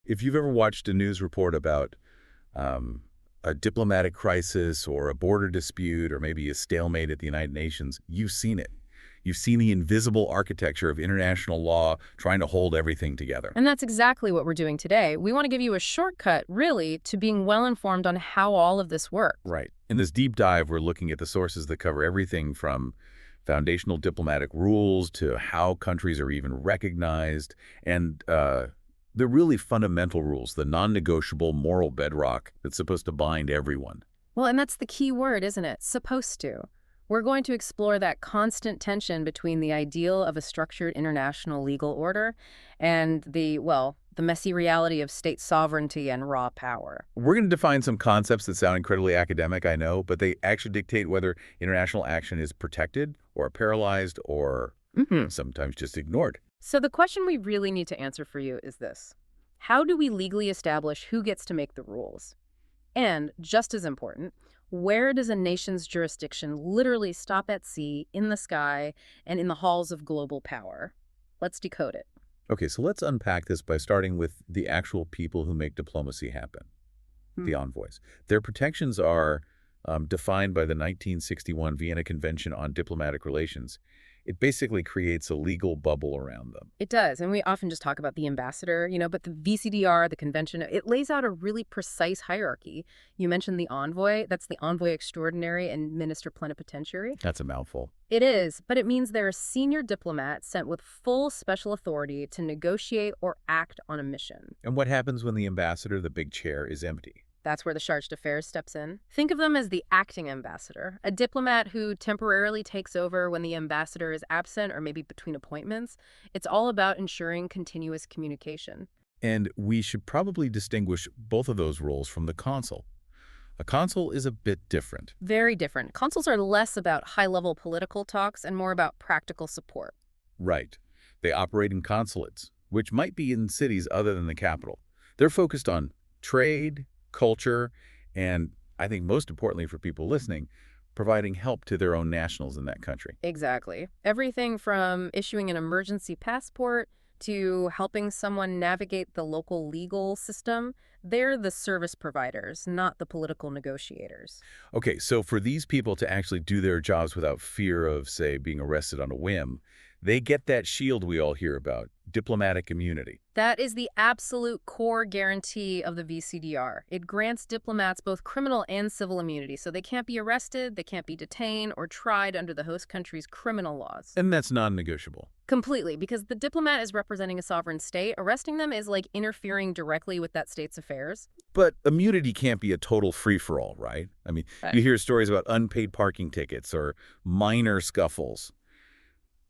If you've ever watched a news report about a diplomatic crisis or a border dispute or maybe a stalemate at the United Nations, you've seen it. You've seen the invisible architecture of international law trying to hold everything together. And that's exactly what we're doing today. We want to give you a shortcut, really, to being well-informed on how all of this works. Right. In this deep dive, we're looking at the sources that cover everything from foundational diplomatic rules to how countries are even recognized, and the really fundamental rules, the non-negotiable moral bedrock that's supposed to bind everyone. Well, and that's the key word, isn't it? Supposed to. We're going to explore that constant tension between the ideal of a structured international legal order and the messy reality of state sovereignty and raw power. We're going to define some concepts that sound incredibly academic, I know, but they actually dictate whether international action is protected or paralyzed or sometimes just ignored. So the question we really need to answer for you is this. How do we legally establish who gets to make the rules? And, just as important, where does a nation's jurisdiction literally stop at sea, in the sky, and in the halls of global power? Let's decode it. Okay, so let's unpack this by starting with the actual people who make diplomacy happen, the envoys. Their protections are defined by the 1961 Vienna Convention on Diplomatic Relations. It basically creates a legal bubble around them. It does, and we often just talk about the ambassador, but the VCDR, the convention, it lays out a really precise hierarchy. You mentioned the envoy. That's the envoy extraordinary and minister plenipotentiary. That's a mouthful. It is, but it means they're a senior diplomat sent with full special authority to negotiate or act on a mission. And what happens when the ambassador, the big chair, is empty? That's where the charge d'affaires steps in. Think of them as the acting ambassador, a diplomat who temporarily takes over when the ambassador is absent or maybe between appointments. It's all about ensuring continuous communication. And we should probably distinguish both of those roles from the consul. A consul is a bit different. Very different. Consuls are less about high-level political talks and more about practical support. Right. They operate in consulates, which might be in cities other than the capital. They're focused on trade, culture, and I think most importantly for people listening, providing help to their own nationals in that country. Exactly. Everything from issuing an emergency passport to helping someone navigate the local legal system. They're the service providers, not the political negotiators. Okay, so for these people to actually do their jobs without fear of, say, being arrested on a whim, they get that shield we all hear about, diplomatic immunity. That is the absolute core guarantee of the VCDR. It grants diplomats both criminal and civil immunity, so they can't be arrested, they can't be detained, or tried under the host country's criminal laws. And that's non-negotiable. Completely, because the diplomat is representing a sovereign state. Arresting them is like interfering directly with that state's affairs. But immunity can't be a total free-for-all, right? I mean, you hear stories about unpaid parking tickets or minor scuffles.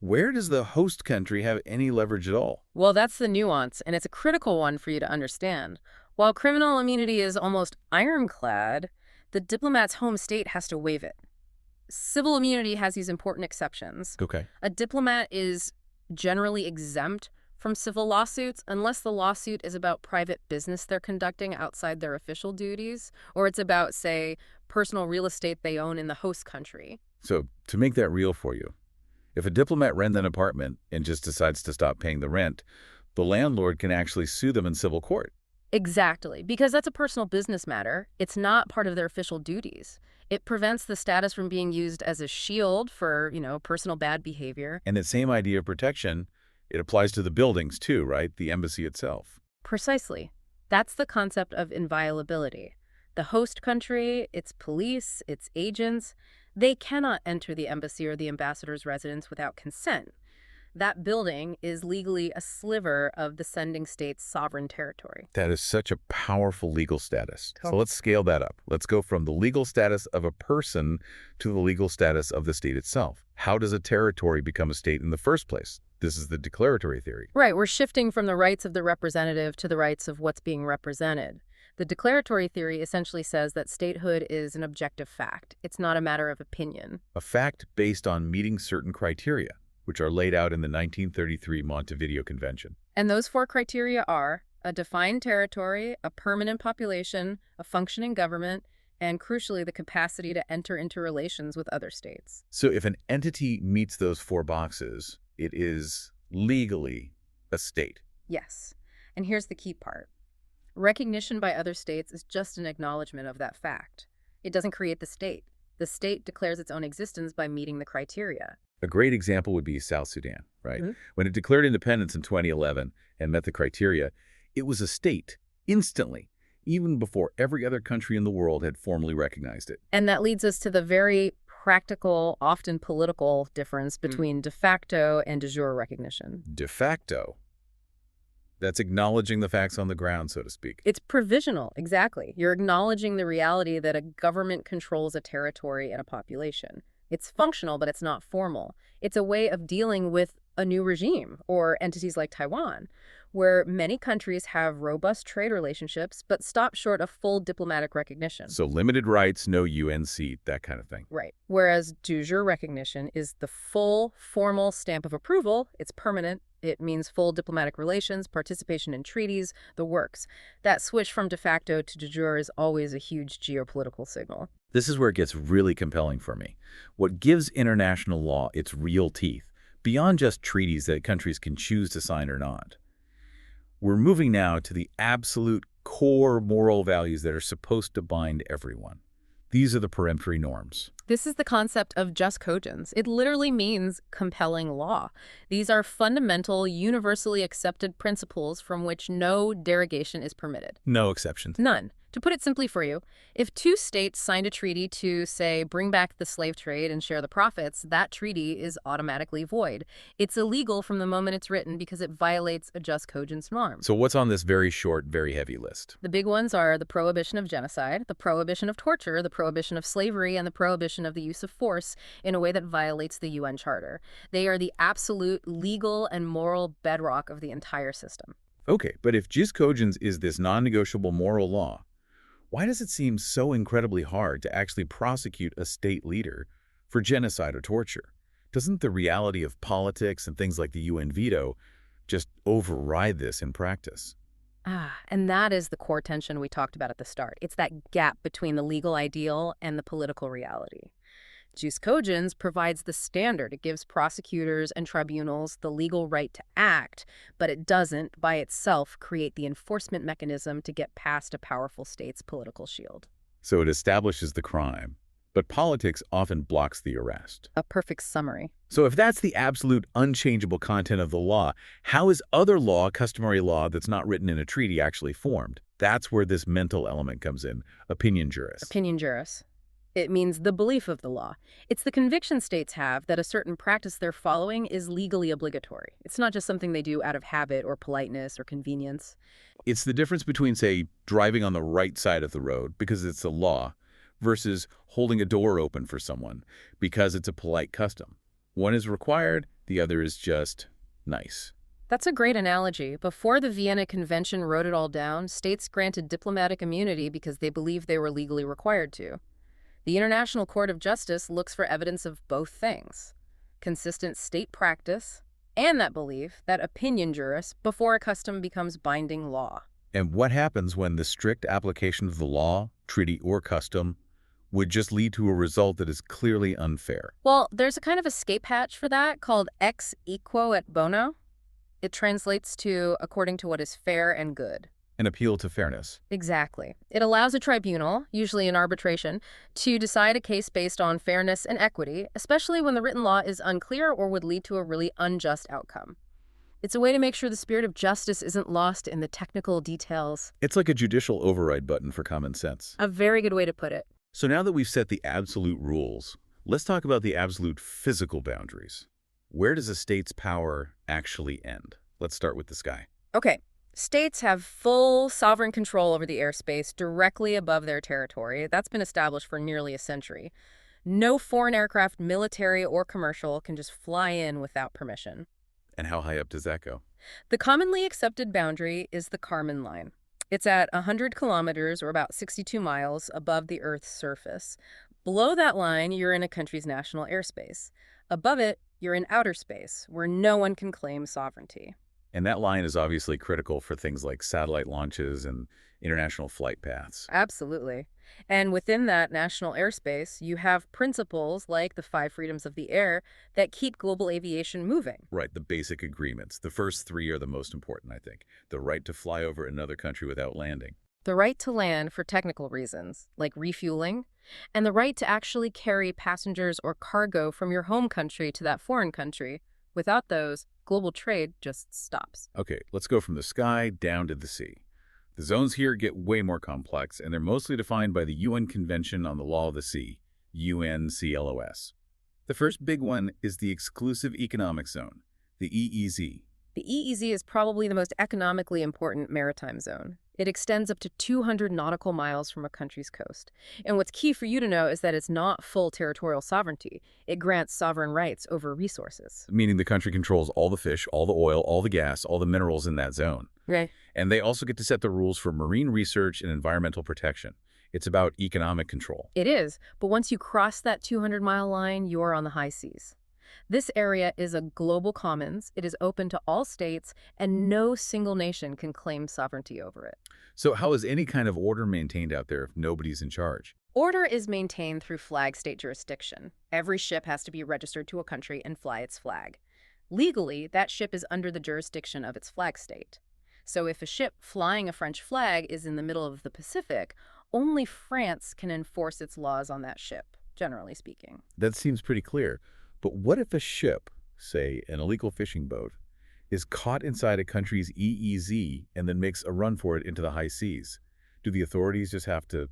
Where does the host country have any leverage at all? Well, that's the nuance, and it's a critical one for you to understand. While criminal immunity is almost ironclad, the diplomat's home state has to waive it. Civil immunity has these important exceptions. Okay. A diplomat is generally exempt from civil lawsuits unless the lawsuit is about private business they're conducting outside their official duties, or it's about, say, personal real estate they own in the host country. So, to make that real for you, if a diplomat rents an apartment and just decides to stop paying the rent, the landlord can actually sue them in civil court. Exactly, because that's a personal business matter. It's not part of their official duties. It prevents the status from being used as a shield for, personal bad behavior. And that same idea of protection, it applies to the buildings too, right? The embassy itself. Precisely. That's the concept of inviolability. The host country, its police, its agents, they cannot enter the embassy or the ambassador's residence without consent. That building is legally a sliver of the sending state's sovereign territory. That is such a powerful legal status. So let's scale that up. Let's go from the legal status of a person to the legal status of the state itself. How does a territory become a state in the first place? This is the declaratory theory. Right, we're shifting from the rights of the representative to the rights of what's being represented. The declaratory theory essentially says that statehood is an objective fact. It's not a matter of opinion. A fact based on meeting certain criteria, which are laid out in the 1933 Montevideo Convention. And those 4 criteria are a defined territory, a permanent population, a functioning government, and crucially, the capacity to enter into relations with other states. So if an entity meets those 4 boxes, it is legally a state. Yes. And here's the key part. Recognition by other states is just an acknowledgement of that fact. It doesn't create the state. The state declares its own existence by meeting the criteria. A great example would be South Sudan, right? When it declared independence in 2011 and met the criteria, it was a state instantly, even before every other country in the world had formally recognized it. And that leads us to the very practical, often political difference between de facto and de jure recognition. De facto. That's acknowledging the facts on the ground, so to speak. It's provisional, exactly. You're acknowledging the reality that a government controls a territory and a population. It's functional, but it's not formal. It's a way of dealing with a new regime or entities like Taiwan, where many countries have robust trade relationships but stop short of full diplomatic recognition. So limited rights, no UN seat, that kind of thing. Right. Whereas de jure recognition is the full, formal stamp of approval. It's permanent. It means full diplomatic relations, participation in treaties, the works. That switch from de facto to de jure is always a huge geopolitical signal. This is where it gets really compelling for me. What gives international law its real teeth, beyond just treaties that countries can choose to sign or not. We're moving now to the absolute core moral values that are supposed to bind everyone. These are the peremptory norms. This is the concept of jus cogens. It literally means compelling law. These are fundamental, universally accepted principles from which no derogation is permitted. No exceptions. None. To put it simply for you, if two states signed a treaty to, say, bring back the slave trade and share the profits, that treaty is automatically void. It's illegal from the moment it's written because it violates a jus cogens norm. So what's on this very short, very heavy list? The big ones are the prohibition of genocide, the prohibition of torture, the prohibition of slavery, and the prohibition of the use of force in a way that violates the UN Charter. They are the absolute legal and moral bedrock of the entire system. Okay, but if jus cogens is this non-negotiable moral law, why does it seem so incredibly hard to actually prosecute a state leader for genocide or torture? Doesn't the reality of politics and things like the UN veto just override this in practice? And that is the core tension we talked about at the start. It's that gap between the legal ideal and the political reality. Jus cogens provides the standard. It gives prosecutors and tribunals the legal right to act, but it doesn't, by itself, create the enforcement mechanism to get past a powerful state's political shield. So it establishes the crime, but politics often blocks the arrest. A perfect summary. So if that's the absolute unchangeable content of the law, how is other law, customary law that's not written in a treaty, actually formed? That's where this mental element comes in, opinion juris. Opinion juris. It means the belief of the law. It's the conviction states have that a certain practice they're following is legally obligatory. It's not just something they do out of habit or politeness or convenience. It's the difference between, say, driving on the right side of the road because it's a law versus holding a door open for someone because it's a polite custom. One is required, the other is just nice. That's a great analogy. Before the Vienna Convention wrote it all down, states granted diplomatic immunity because they believed they were legally required to. The International Court of Justice looks for evidence of both things: consistent state practice and that belief, that opinion juris, before a custom becomes binding law. And what happens when the strict application of the law, treaty, or custom would just lead to a result that is clearly unfair? Well, there's a kind of escape hatch for that called ex equo et bono. It translates to according to what is fair and good. An appeal to fairness. Exactly. It allows a tribunal, usually an arbitration, to decide a case based on fairness and equity, especially when the written law is unclear or would lead to a really unjust outcome. It's a way to make sure the spirit of justice isn't lost in the technical details. It's like a judicial override button for common sense. A very good way to put it. So now that we've set the absolute rules, let's talk about the absolute physical boundaries. Where does a state's power actually end? Let's start with the sky. Okay. States have full sovereign control over the airspace directly above their territory. That's been established for nearly a century. No foreign aircraft, military or commercial, can just fly in without permission. And how high up does that go? The commonly accepted boundary is the Kármán line. It's at 100 kilometers, or about 62 miles, above the Earth's surface. Below that line, you're in a country's national airspace. Above it, you're in outer space, where no one can claim sovereignty. And that line is obviously critical for things like satellite launches and international flight paths. Absolutely. And within that national airspace, you have principles like the five freedoms of the air that keep global aviation moving. Right, the basic agreements. The first three are the most important, I think. The right to fly over another country without landing. The right to land for technical reasons, like refueling, and the right to actually carry passengers or cargo from your home country to that foreign country. Without those, global trade just stops. Okay, let's go from the sky down to the sea. The zones here get way more complex, and they're mostly defined by the UN Convention on the Law of the Sea, UNCLOS. The first big one is the Exclusive Economic Zone, the EEZ. The EEZ is probably the most economically important maritime zone. It extends up to 200 nautical miles from a country's coast. And what's key for you to know is that it's not full territorial sovereignty. It grants sovereign rights over resources. Meaning the country controls all the fish, all the oil, all the gas, all the minerals in that zone. Right. And they also get to set the rules for marine research and environmental protection. It's about economic control. It is, but once you cross that 200-mile line, you're on the high seas. This area is a global commons, it is open to all states, and no single nation can claim sovereignty over it. So how is any kind of order maintained out there if nobody's in charge? Order is maintained through flag state jurisdiction. Every ship has to be registered to a country and fly its flag. Legally, that ship is under the jurisdiction of its flag state. So if a ship flying a French flag is in the middle of the Pacific, only France can enforce its laws on that ship, generally speaking. That seems pretty clear. But what if a ship, say an illegal fishing boat, is caught inside a country's EEZ and then makes a run for it into the high seas? Do the authorities just have to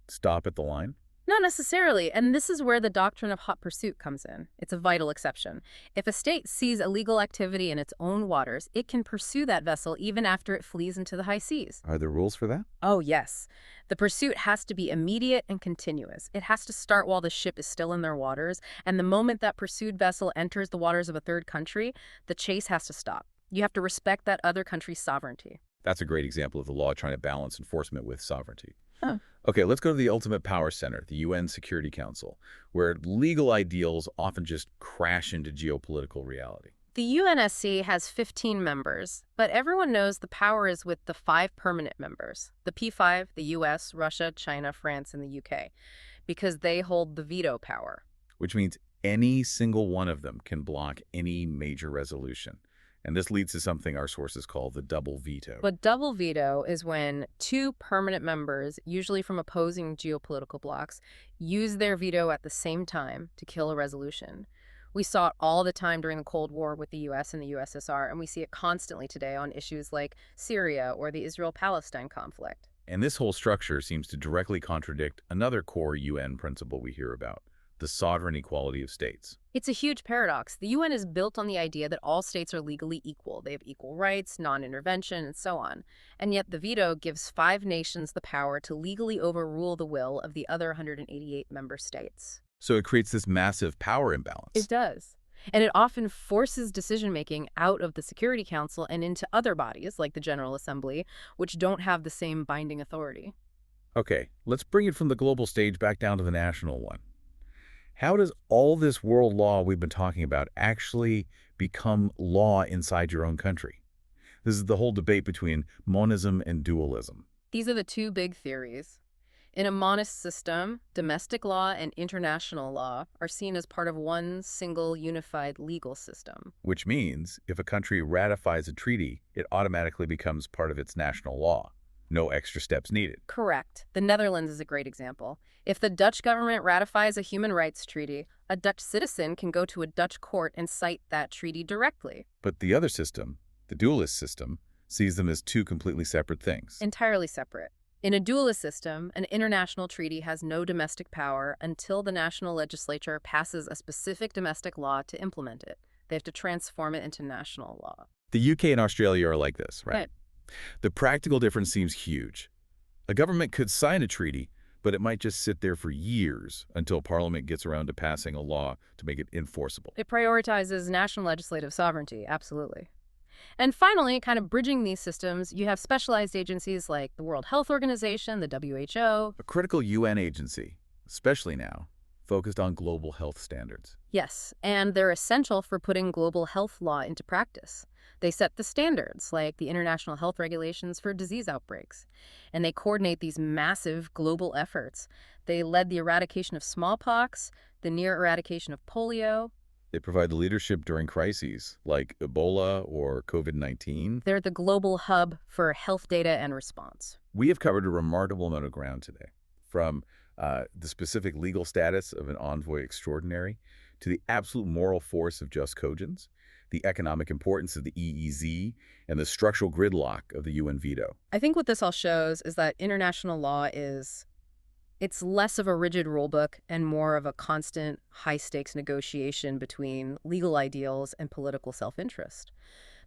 stop at the line? Not necessarily, and this is where the doctrine of hot pursuit comes in. It's a vital exception. If a state sees illegal activity in its own waters, it can pursue that vessel even after it flees into the high seas. Are there rules for that? Oh, yes. The pursuit has to be immediate and continuous. It has to start while the ship is still in their waters, and the moment that pursued vessel enters the waters of a third country, the chase has to stop. You have to respect that other country's sovereignty. That's a great example of the law trying to balance enforcement with sovereignty. Oh. Okay, let's go to the ultimate power center, the UN Security Council, where legal ideals often just crash into geopolitical reality. The UNSC has 15 members, but everyone knows the power is with the 5 permanent members, the P5, the US, Russia, China, France, and the UK, because they hold the veto power. Which means any single one of them can block any major resolution. And this leads to something our sources call the double veto. But double veto is when 2 permanent members, usually from opposing geopolitical blocs, use their veto at the same time to kill a resolution. We saw it all the time during the Cold War with the US and the USSR, and we see it constantly today on issues like Syria or the Israel-Palestine conflict. And this whole structure seems to directly contradict another core UN principle we hear about, the sovereign equality of states. It's a huge paradox. The UN is built on the idea that all states are legally equal. They have equal rights, non-intervention, and so on. And yet the veto gives 5 nations the power to legally overrule the will of the other 188 member states. So it creates this massive power imbalance. It does. And it often forces decision-making out of the Security Council and into other bodies, like the General Assembly, which don't have the same binding authority. Okay, let's bring it from the global stage back down to the national one. How does all this world law we've been talking about actually become law inside your own country? This is the whole debate between monism and dualism. These are the 2 big theories. In a monist system, domestic law and international law are seen as part of one single unified legal system. Which means if a country ratifies a treaty, it automatically becomes part of its national law. No extra steps needed. Correct. The Netherlands is a great example. If the Dutch government ratifies a human rights treaty, a Dutch citizen can go to a Dutch court and cite that treaty directly. But the other system, the dualist system, sees them as 2 completely separate things. Entirely separate. In a dualist system, an international treaty has no domestic power until the national legislature passes a specific domestic law to implement it. They have to transform it into national law. The UK and Australia are like this, right? The practical difference seems huge. A government could sign a treaty, but it might just sit there for years until Parliament gets around to passing a law to make it enforceable. It prioritizes national legislative sovereignty, absolutely. And finally, kind of bridging these systems, you have specialized agencies like the World Health Organization, the WHO. A critical UN agency, especially now, focused on global health standards. Yes, and they're essential for putting global health law into practice. They set the standards, like the international health regulations for disease outbreaks, and they coordinate these massive global efforts. They led the eradication of smallpox, the near eradication of polio. They provide the leadership during crises like Ebola or COVID-19. They're the global hub for health data and response. We have covered a remarkable amount of ground today, from the specific legal status of an envoy extraordinary to the absolute moral force of just cogents, the economic importance of the EEZ, and the structural gridlock of the UN veto. I think what this all shows is that international law it's less of a rigid rulebook and more of a constant, high-stakes negotiation between legal ideals and political self-interest.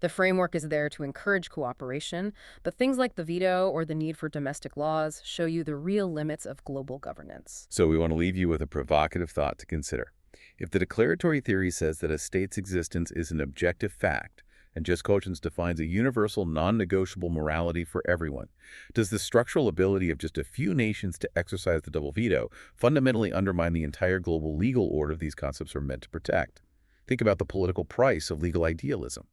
The framework is there to encourage cooperation, but things like the veto or the need for domestic laws show you the real limits of global governance. So we want to leave you with a provocative thought to consider. If the declaratory theory says that a state's existence is an objective fact, and just cogents defines a universal, non-negotiable morality for everyone, does the structural ability of just a few nations to exercise the double veto fundamentally undermine the entire global legal order these concepts are meant to protect? Think about the political price of legal idealism.